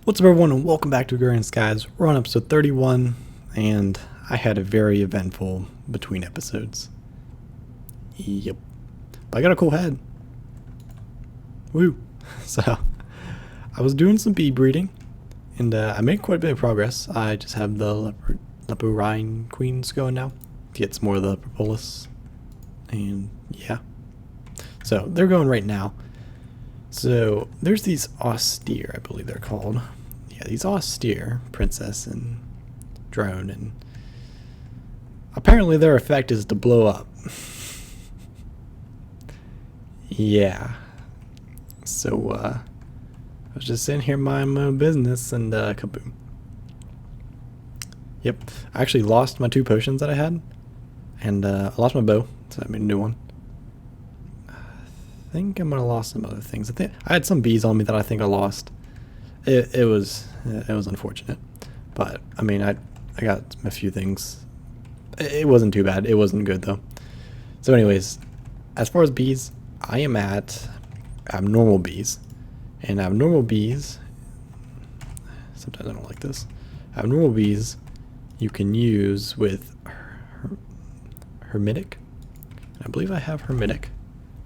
What's up everyone and welcome back to Agrarian Skies. We're on episode 31 and I had a very eventful between episodes. Yep. But I got a cool head. Woo. So I was doing some bee breeding and I made quite a bit of progress. I just have the Agrarian queens going now to get some more of the propolis. And yeah. So they're going right now. So there's these austere, I believe they're called. Yeah, these austere princess and drone, and apparently their effect is to blow up. Yeah. So I was just sitting here minding my own business and kaboom. Yep. I actually lost my 2 potions that I had, and I lost my bow, so I made a new one. I think I might have lost some other things. I had some bees on me that I think I lost. It was unfortunate, but I mean I got a few things. It wasn't too bad. It wasn't good though. So anyways, as far as bees, I am at abnormal bees, and abnormal bees. Sometimes I don't like this. Abnormal bees you can use with hermitic. I believe I have hermitic.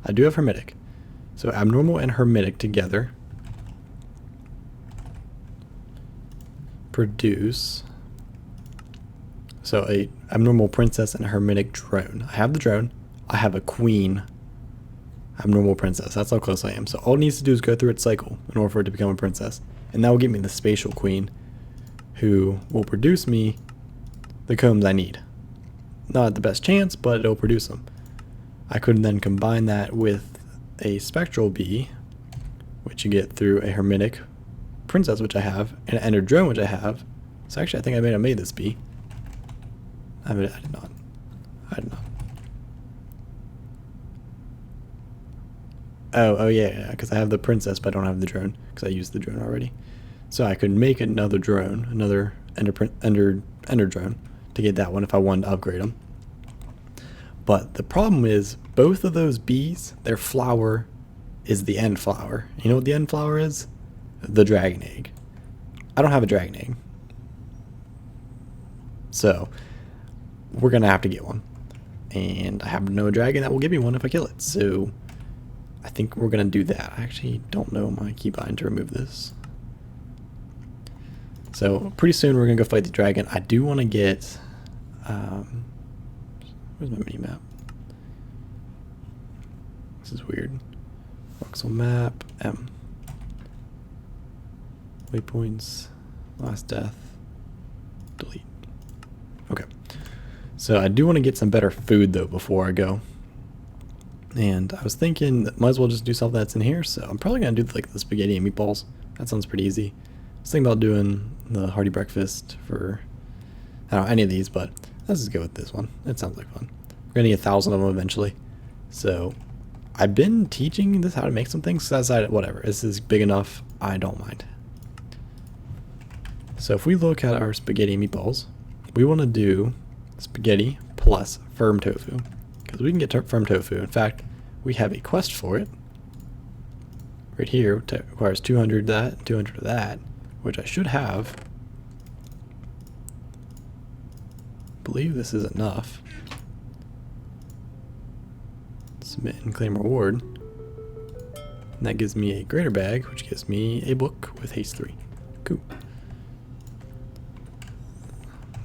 I do have hermitic. So abnormal and hermitic together produce a abnormal princess and a hermitic drone. I have the drone. I have a queen abnormal princess. That's how close I am. So all it needs to do is go through its cycle in order for it to become a princess. And that will give me the spatial queen who will produce me the combs I need. Not the best chance, but it'll produce them. I could then combine that with a spectral bee, which you get through a hermitic princess, which I have, and an ender drone, which I have. So actually, I think I may have made this bee. I did not. I did not. Oh yeah, because I have the princess, but I don't have the drone because I used the drone already. So I could make another drone, another ender drone, to get that one if I wanted to upgrade them. But the problem is, both of those bees, their flower is the end flower. You know what the end flower is? The dragon egg. I don't have a dragon egg. So, we're going to have to get one. And I have no dragon that will give me one if I kill it. So, I think we're going to do that. I actually don't know my keybind to remove this. So, pretty soon we're going to go fight the dragon. I do want to get... where's my mini-map? This is weird. Voxel map, M. Waypoints, last death, delete. Okay. So I do want to get some better food though before I go. And I was thinking that might as well just do something that's in here, so I'm probably going to do like the spaghetti and meatballs. That sounds pretty easy. I was thinking about doing the hearty breakfast for, I don't know, any of these, but let's just go with this one. It sounds like fun. We're going to get 1,000 of them eventually. So I've been teaching this how to make some things, so that's whatever. This is big enough. I don't mind. So if we look at our spaghetti meatballs, we want to do spaghetti plus firm tofu, because we can get firm tofu. In fact, we have a quest for it right here. It requires 200 that, 200 of that, which I should have. I believe this is enough. Submit and claim reward. And that gives me a greater bag, which gives me a book with haste 3. Cool.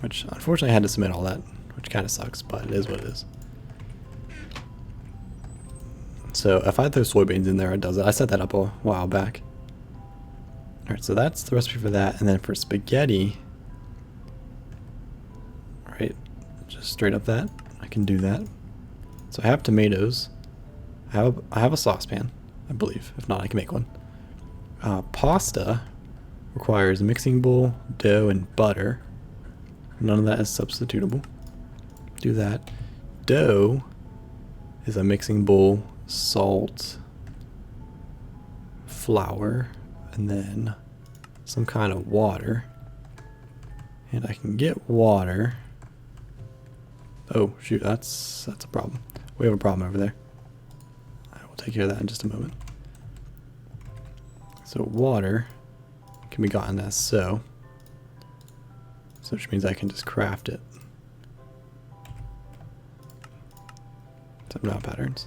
Which unfortunately I had to submit all that, which kind of sucks, but it is what it is. So if I throw soybeans in there, it does it. I set that up a while back. Alright, so that's the recipe for that. And then for spaghetti, right, just straight up that. I can do that. So I have tomatoes. I have a saucepan, I believe. If not, I can make one. Pasta requires a mixing bowl, dough, and butter. None of that is substitutable. Do that. Dough is a mixing bowl, salt, flour, and then some kind of water. And I can get water. Oh shoot, that's a problem. We have a problem over there. I will take care of that in just a moment. So water can be gotten as so. So which means I can just craft it. Some dot patterns.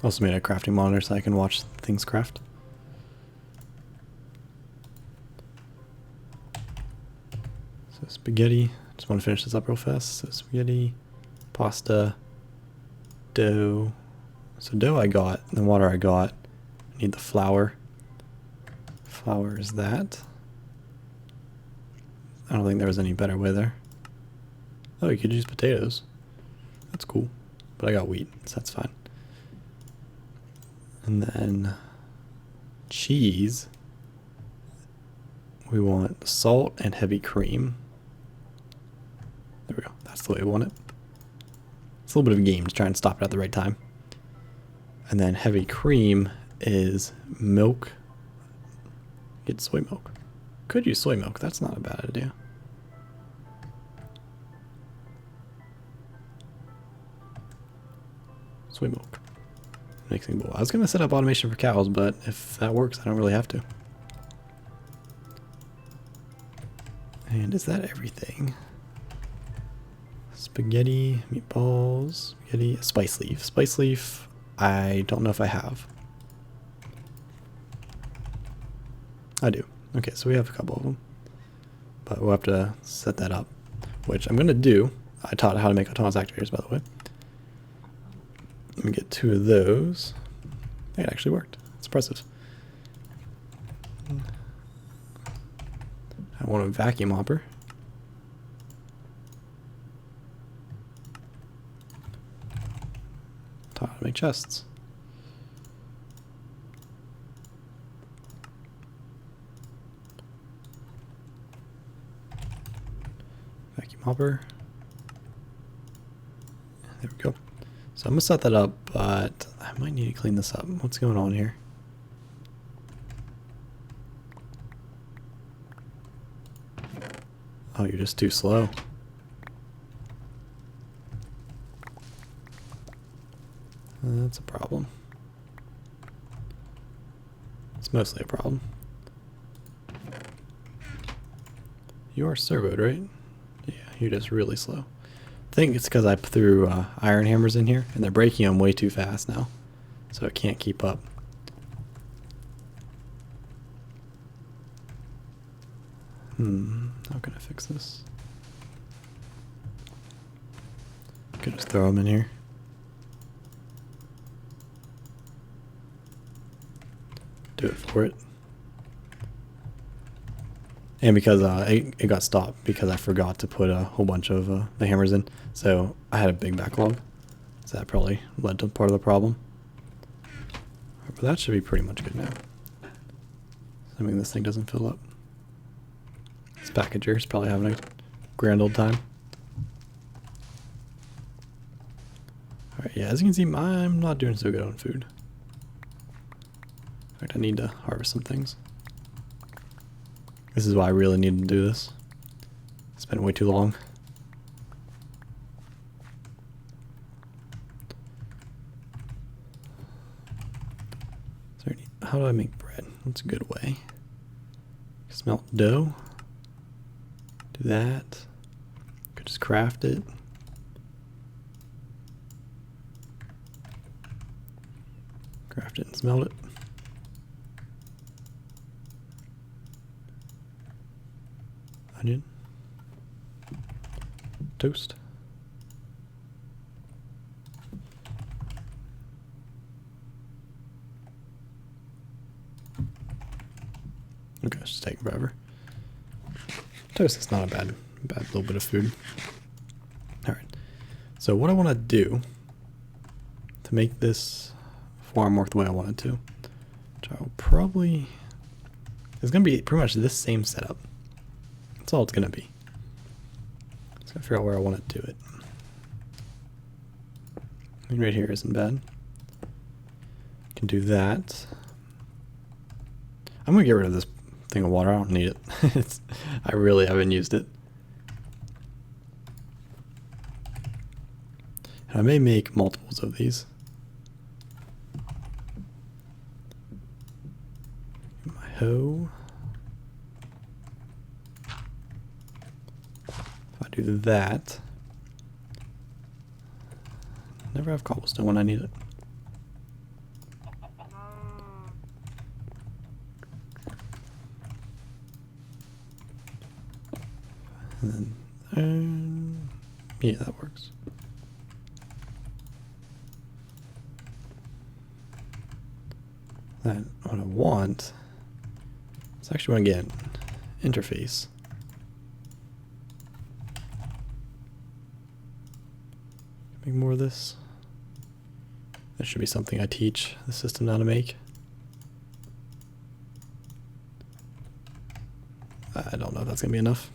Also made a crafting monitor so I can watch things craft. So spaghetti. Just want to finish this up real fast. So spaghetti, pasta, dough. So dough I got, and the water I got. I need the flour. Flour is that. I don't think there was any better way there. Oh, you could use potatoes. That's cool. But I got wheat, so that's fine. And then cheese. We want salt and heavy cream. There we go. That's the way we want it. It's a little bit of a game to try and stop it at the right time. And then heavy cream is milk. Get soy milk. Could use soy milk. That's not a bad idea. Soy milk. Mixing bowl. I was going to set up automation for cows, but if that works, I don't really have to. And is that everything? Spaghetti, meatballs, spaghetti, spice leaf. Spice leaf, I don't know if I have. I do. Okay, so we have a couple of them. But we'll have to set that up, which I'm going to do. I taught how to make autonomous activators, by the way. Let me get 2 of those. I think it actually worked. It's impressive. I want a vacuum hopper. Taught how to make chests. Vacuum hopper. There we go. So I'm going to set that up, but I might need to clean this up. What's going on here? Oh, you're just too slow. That's a problem. It's mostly a problem. You are servoed, right? Yeah, you're just really slow. I think it's because I threw iron hammers in here, and they're breaking them way too fast now. So it can't keep up. How can I fix this? Could just throw them in here. Do it for it. And because it got stopped because I forgot to put a whole bunch of the hammers in. So I had a big backlog. So that probably led to part of the problem. But that should be pretty much good now. Assuming this thing doesn't fill up. This packager is probably having a grand old time. Alright, yeah, as you can see, I'm not doing so good on food. In fact, I need to harvest some things. This is why I really need to do this. It's been way too long. How do I make bread? What's a good way? Smelt dough. Do that. Could just craft it. Craft it and smelt it. Onion. Toast. Okay, it's just taking forever. Toast is not a bad little bit of food. Alright. So what I want to do to make this farm work the way I want it to, which I will probably, it's going to be pretty much this same setup. That's all it's going to be. Just got to figure out where I want to do it. I mean, right here isn't bad. Can do that. I'm going to get rid of this thing of water. I don't need it. I really haven't used it. And I may make multiples of these. So if I do that, never have cobblestone when I need it. And then, yeah, that works. Then what I want is actually want to get an interface. Make more of this. That should be something I teach the system how to make. I don't know if that's going to be enough.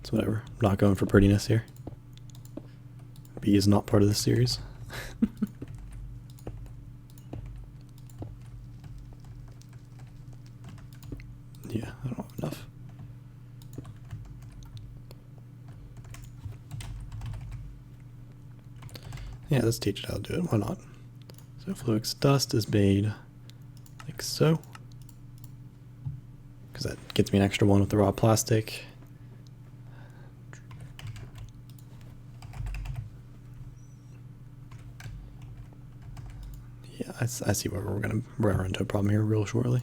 It's whatever. I'm not going for prettiness here. B is not part of this series. Yeah, I don't have enough. Yeah, let's teach it how to do it. Why not? So Fluix dust is made like so. Because that gets me an extra one with the raw plastic. Yeah, I see where we're gonna run into a problem here real shortly.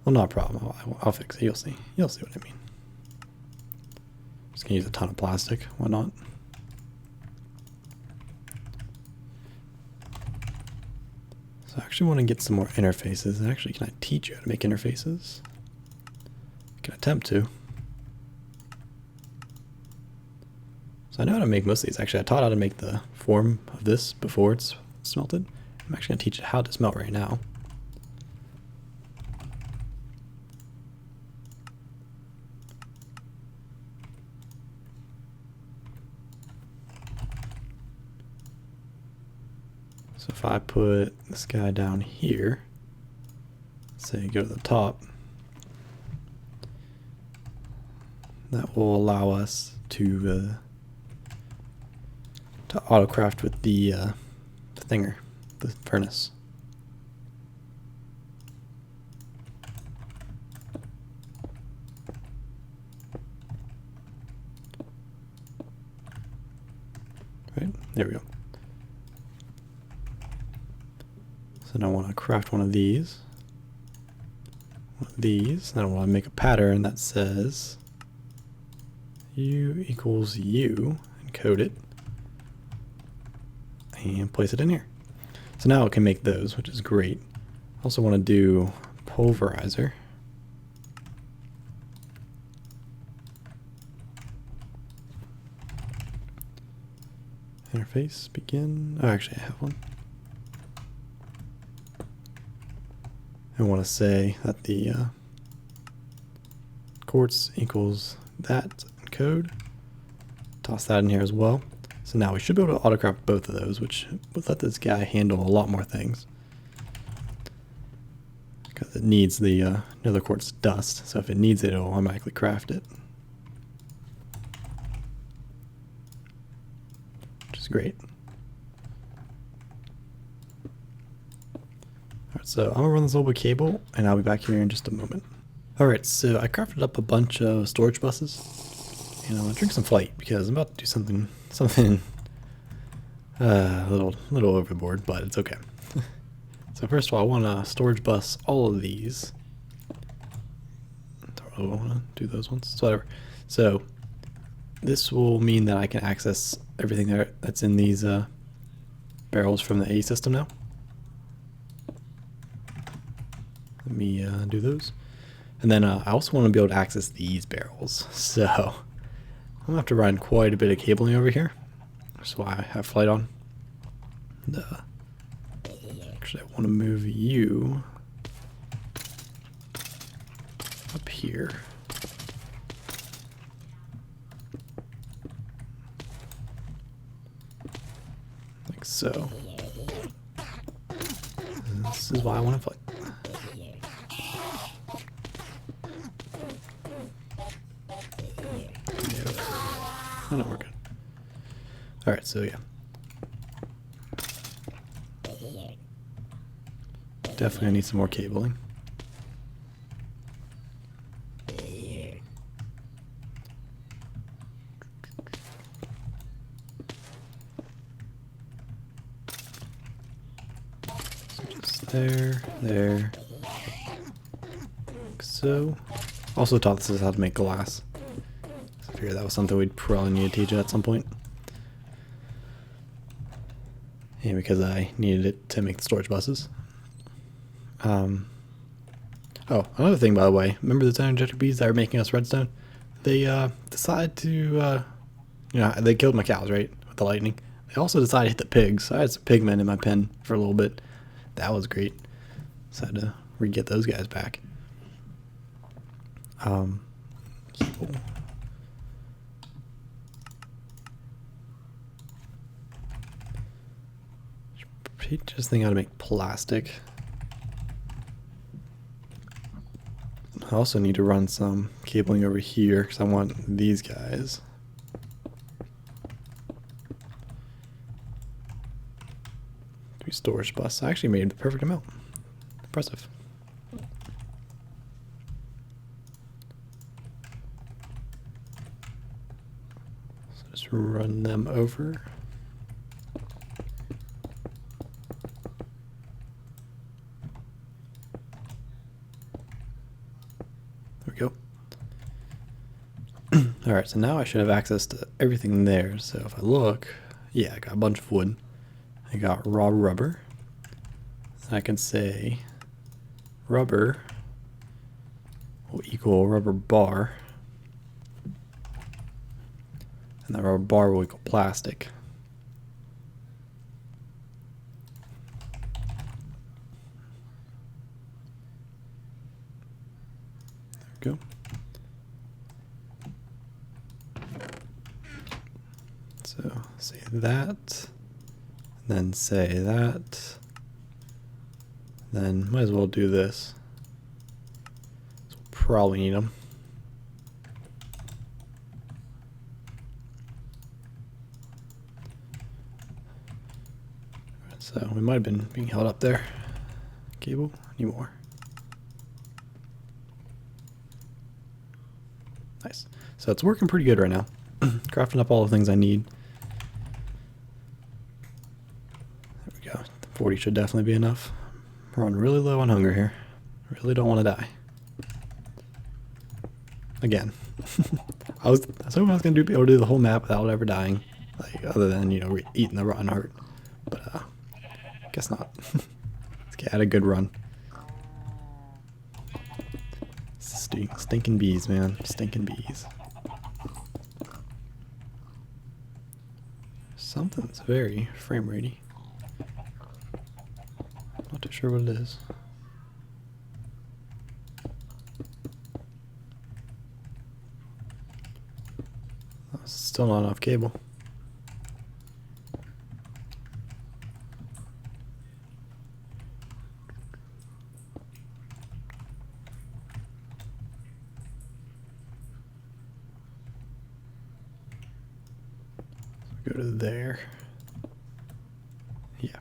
Well, not a problem. I'll fix it. You'll see. You'll see what I mean. Just gonna use a ton of plastic. Why not? So I actually want to get some more interfaces. Actually, can I teach you how to make interfaces? I can attempt to. So I know how to make most of these. Actually, I taught how to make the form of this before it's smelted. I'm actually going to teach it how to smelt right now. So if I put this guy down here, say go to the top, that will allow us to autocraft with the thinger, the furnace. Right, there we go. So now I want to craft one of these. Then I want to make a pattern that says U equals U and code it. And place it in here. So now it can make those, which is great. I also want to do pulverizer. Interface, begin. Oh, actually I have one. I want to say that the quartz equals that in code. Toss that in here as well. So now we should be able to autocraft both of those, which would let this guy handle a lot more things. Because it needs the nether quartz dust, so if it needs it, it'll automatically craft it. Which is great. Alright, so I'm going to run this little bit cable, and I'll be back here in just a moment. Alright, so I crafted up a bunch of storage buses. And I'm going to drink some flight, because I'm about to do something a little overboard, but it's okay. So first of all, I want to storage bus all of these. Don't really want to do those ones. So whatever. So this will mean that I can access everything that's in these barrels from the A system now. Let me do those. And then I also want to be able to access these barrels. So I'm going to have to run quite a bit of cabling over here. That's why I have flight on. And, actually, I want to move you up here. Like so. This is why I want to fight. I know we're good. Alright, so yeah. Definitely need some more cabling. So just there. Like so. Also taught this is how to make glass. So I figured that was something we'd probably need to teach at some point. And because I needed it to make the storage buses. Oh, another thing, by the way. Remember the stone injector bees that were making us redstone? They decided to, they killed my cows, right, with the lightning. They also decided to hit the pigs. So I had some pigmen in my pen for a little bit. That was great. So I had to re-get those guys back. Cool. Just think how to make plastic. I also need to run some cabling over here because I want these guys. 3 storage bus. I actually made the perfect amount. Impressive. So just run them over. Go. Alright, so now I should have access to everything there. So if I look, yeah, I got a bunch of wood. I got raw rubber. So I can say rubber will equal rubber bar. And that rubber bar will equal plastic. Go. So say that, then say that, then might as well do this. So we'll probably need them. So we might have been being held up there. Cable, need more. Nice. So it's working pretty good right now. Crafting up all the things I need. There we go. 40 should definitely be enough. We're running really low on hunger here. Really don't want to die. Again. I was hoping I was going to be able to do the whole map without ever dying. Like, other than, eating the rotten heart. But, guess not. Let's get a good run. Stinking bees, man. Stinking bees. Something's very frame ratey. Not too sure what it is. Oh, still not enough cable. Go to there. Yeah.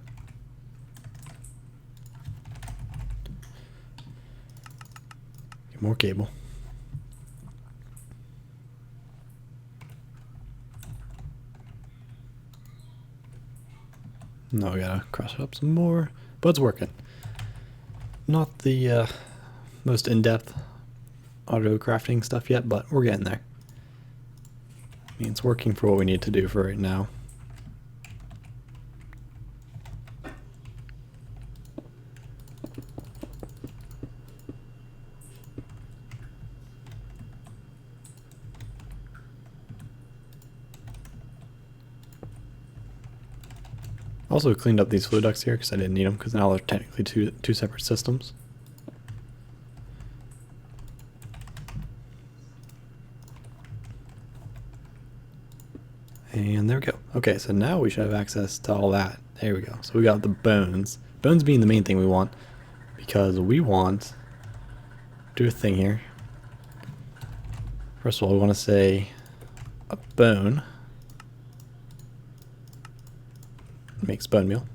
Get more cable. Now we gotta cross it up some more, but it's working. Not the most in-depth auto crafting stuff yet, but we're getting there. I mean, it's working for what we need to do for right now. Also cleaned up these fluid ducts here because I didn't need them because now they're technically two separate systems. And there we go. Okay, so now we should have access to all that. There we go. So we got the bones. Bones being the main thing we want. because we want to do a thing here. First of all, we want to say a bone makes bone meal.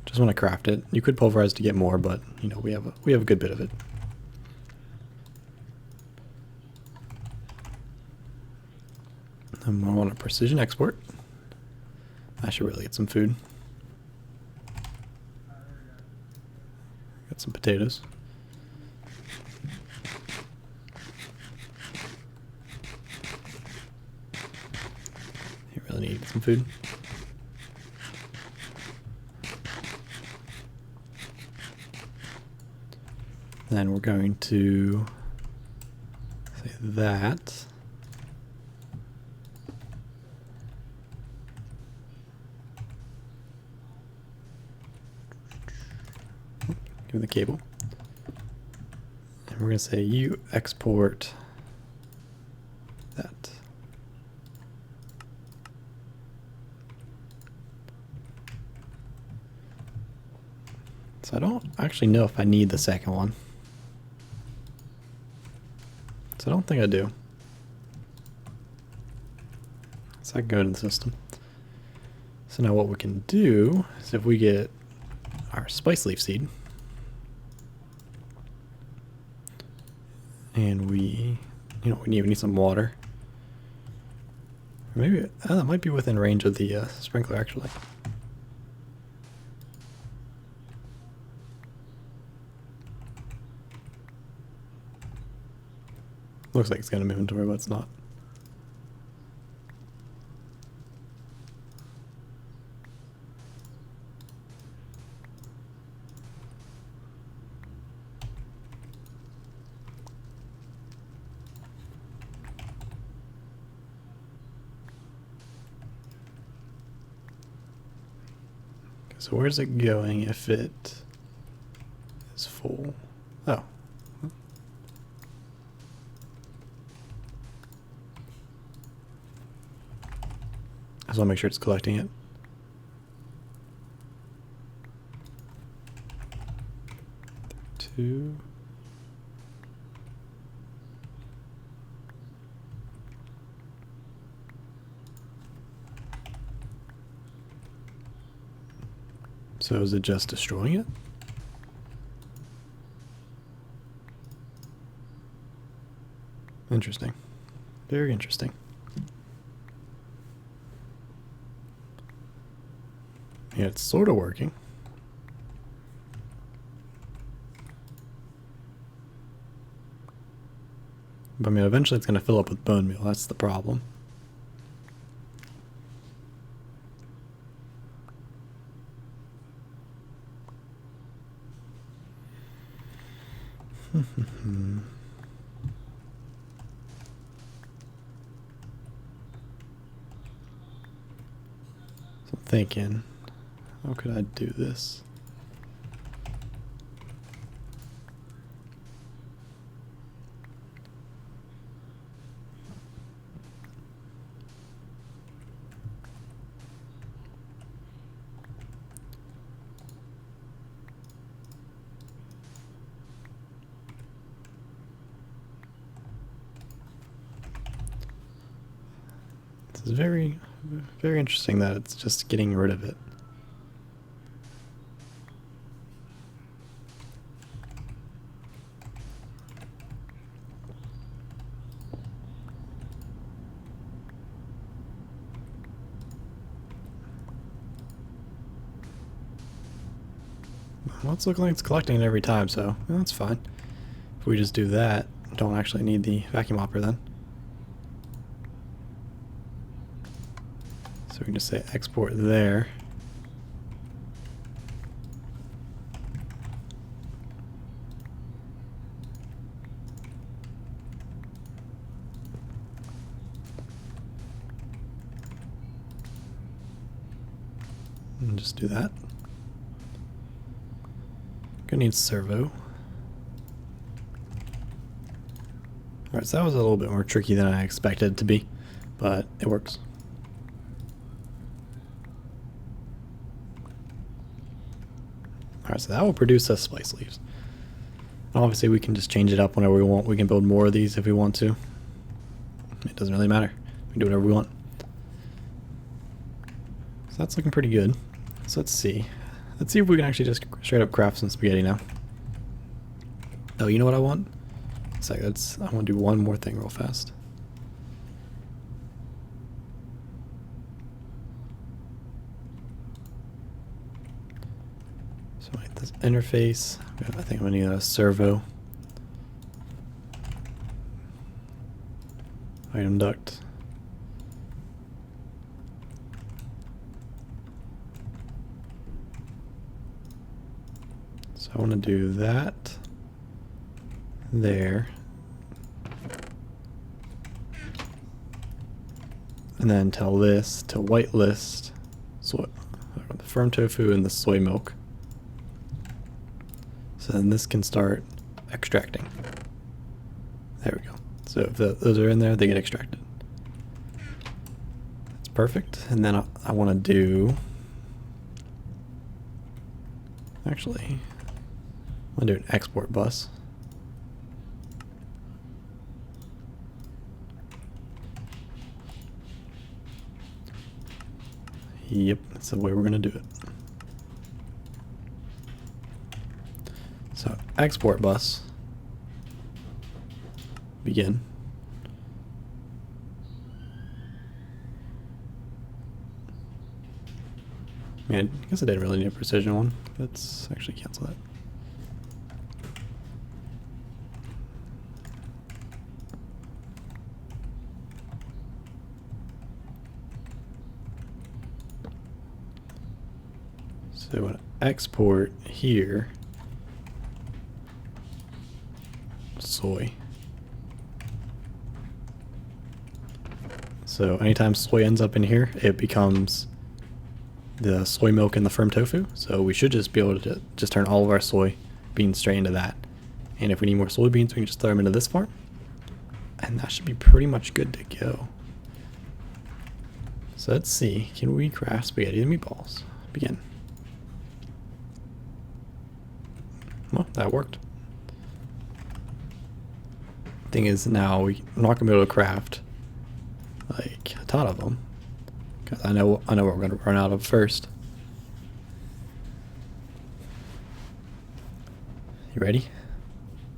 Just want to craft it. You could pulverize to get more, but you know we have a good bit of it. And I want a precision export. I should really get some food. Got some potatoes. You really need some food. Then we're going to say that. Give me the cable. And we're going to say you export that. So I don't actually know if I need the second one. So I don't think I do. So I can go into the system. So now what we can do is if we get our spice leaf seed and we need some water. Or maybe that might be within range of the sprinkler actually. Looks like it's got an inventory, but it's not. So where's it going if it is full? Oh. I just want to make sure it's collecting it. Two. So is it just destroying it? Interesting. Very interesting. Yeah, it's sort of working. But I mean, eventually it's going to fill up with bone meal. That's the problem. So I'm thinking, how could I do this? It's very, very interesting that it's just getting rid of it. Well, it's looking like it's collecting it every time, so that's fine. If we just do that, don't actually need the vacuum hopper then. So we can just say export there. And just do that. Gonna need servo. Alright, so that was a little bit more tricky than I expected it to be, but it works. Alright, so that will produce us spice leaves. Obviously we can just change it up whenever we want. We can build more of these if we want to. It doesn't really matter. We can do whatever we want. So that's looking pretty good. So let's see. Let's see if we can actually just straight up craft some spaghetti now. Oh, you know what I want? So I want to do one more thing real fast. So this interface, I think I'm gonna need a servo. Item duct. So I want to do that there. And then tell this to whitelist soy, the firm tofu and the soy milk. So then this can start extracting. There we go. So if those are in there, they get extracted. That's perfect. And then I want to do... Actually, I'm going to do an export bus. Yep, that's the way we're going to do it. So export bus. Begin. Man, I guess I didn't really need a precision one. Let's actually cancel that. So I want to export here soy. So anytime soy ends up in here, it becomes the soy milk and the firm tofu. So we should just be able to just turn all of our soy beans straight into that. And if we need more soybeans, we can just throw them into this farm. And that should be pretty much good to go. So let's see, can we craft spaghetti and meatballs? Begin. Well, that worked. Thing is, now we're not gonna be able to craft like a ton of them, because I know what we're gonna run out of first. You ready? You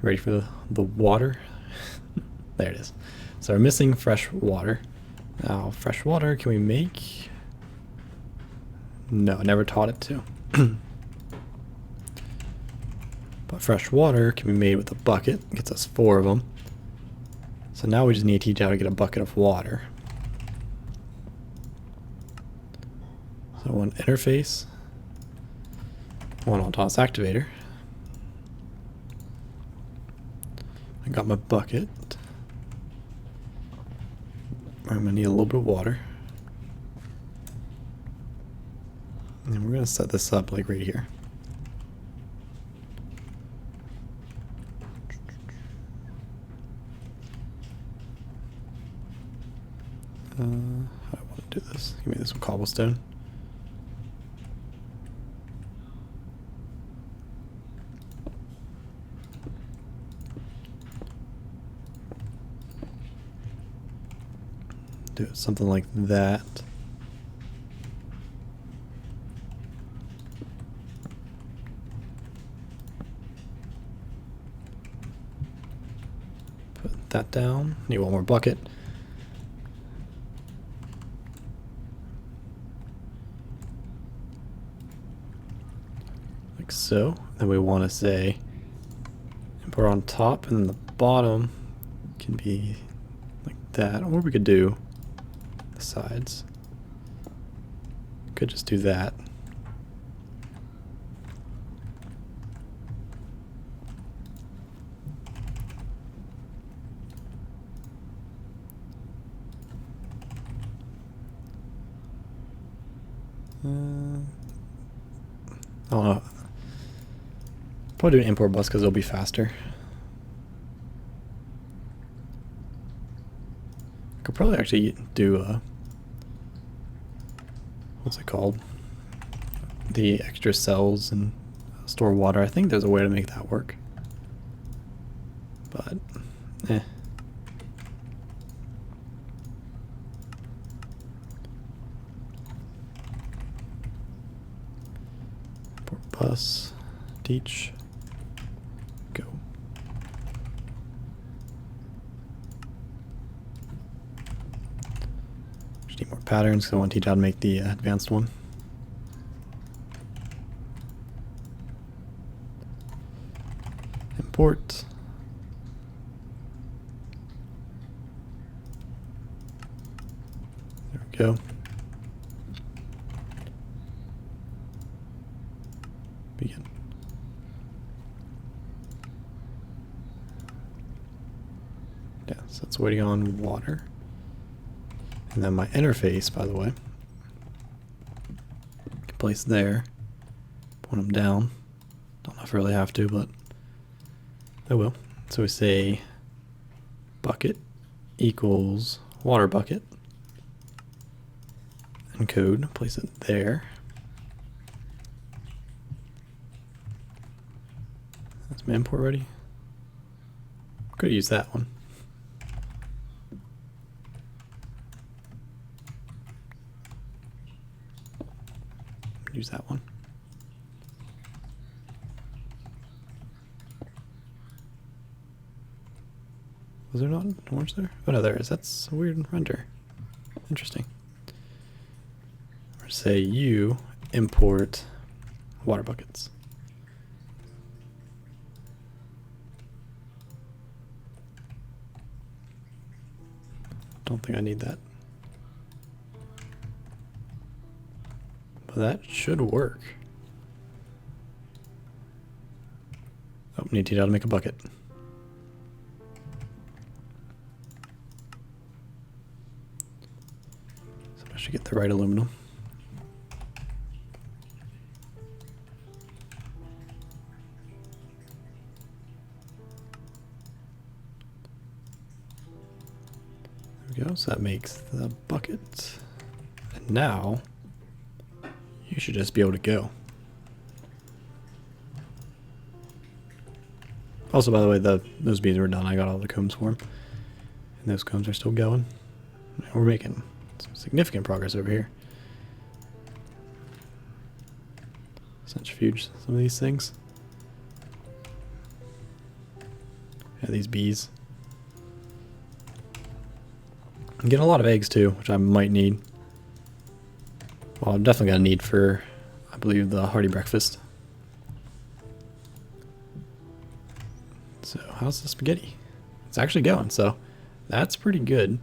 ready for the water? There it is. So we're missing fresh water. Now, fresh water, can we make? No, I never taught it to. But fresh water can be made with a bucket. Gets us 4 of them. So now we just need to teach how to get a bucket of water. So one interface, one on toss activator. I got my bucket. I'm gonna need a little bit of water. And we're gonna set this up like right here. How do I want to do this? Give me this one cobblestone. Do it something like that. Put that down. Need one more bucket. Like so. Then we want to say import on top, and then the bottom can be like that. Or we could do the sides. Could just do that. I don't know. Probably do an import bus because it'll be faster. Could probably actually do what's it called? The extra cells and store water. I think there's a way to make that work. but eh. Bus, teach, go. Just need more patterns because I want to teach how to make the advanced one. Import. There we go. Begin. Yeah, so it's waiting on water. And then my interface, by the way, can place there. Point them down. Don't know if I really have to, but I will. So we say bucket equals water bucket. And code, place it there. That's my import ready. Could use that one. Use that one. Was there not an orange there? Oh no, there is. That's a weird render. Interesting. Or say you import water buckets. Don't think I need that. But that should work. Oh, need to teach how to make a bucket. So I should get the right aluminum. There we go, so that makes the bucket. And now you should just be able to go. Also, by the way, those bees were done. I got all the combs for them. And those combs are still going. We're making some significant progress over here. Centrifuge some of these things. Yeah, these bees. I'm getting a lot of eggs too, which I might need. Well, I'm definitely going to need for, I believe, the hearty breakfast. So, how's the spaghetti? It's actually going, so that's pretty good.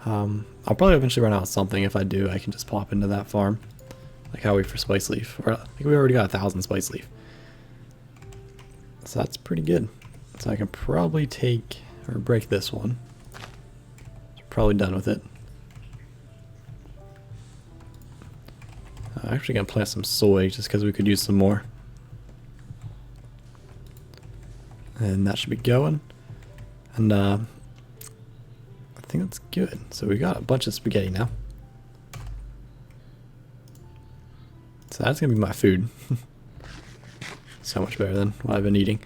I'll probably eventually run out of something. If I do, I can just pop into that farm. Like how we for spice leaf. Or, I think we already got 1,000 spice leaf. So that's pretty good. So I can probably take, or break this one. Probably done with it. I'm actually going to plant some soy just because we could use some more. And that should be going. And I think that's good. So we got a bunch of spaghetti now. So that's going to be my food. So much better than what I've been eating.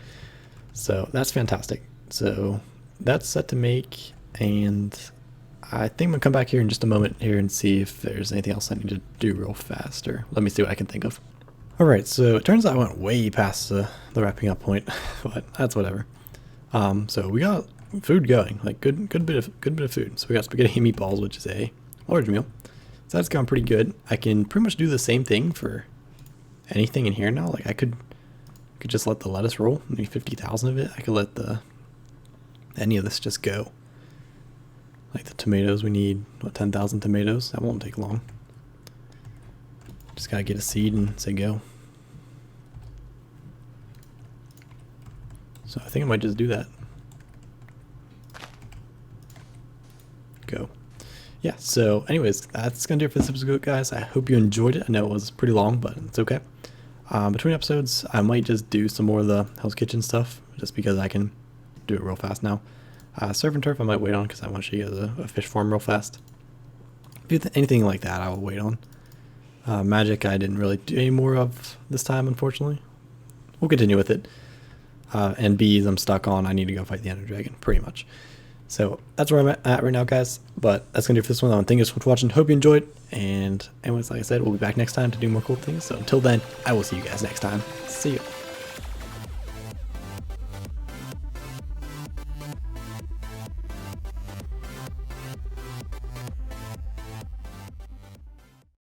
So that's fantastic. So that's set to make, and I think I'm going to come back here in just a moment here and see if there's anything else I need to do real fast, or let me see what I can think of. Alright, so it turns out I went way past the wrapping up point, but that's whatever. So we got food going, like good bit of food. So we got spaghetti and meatballs, which is a large meal. So that's gone pretty good. I can pretty much do the same thing for anything in here now. Like I could just let the lettuce roll, maybe 50,000 of it. I could let any of this just go. Like the tomatoes, we need, what, 10,000 tomatoes? That won't take long. Just gotta get a seed and say go. So I think I might just do that. Go. Yeah, so anyways, that's gonna do it for this episode, guys. I hope you enjoyed it. I know it was pretty long, but it's okay. Between episodes, I might just do some more of the Hell's Kitchen stuff, just because I can do it real fast now. Surf and Turf I might wait on, because I want to show you guys a fish farm real fast. Anything like that I will wait on. Magic I didn't really do any more of this time, unfortunately. We'll continue with it. and B's I'm stuck on. I need to go fight the Ender Dragon, pretty much. So that's where I'm at right now, guys. But that's going to do it for this one. Thank you so much for watching. Hope you enjoyed. And anyways, like I said, we'll be back next time to do more cool things. So until then, I will see you guys next time. See you.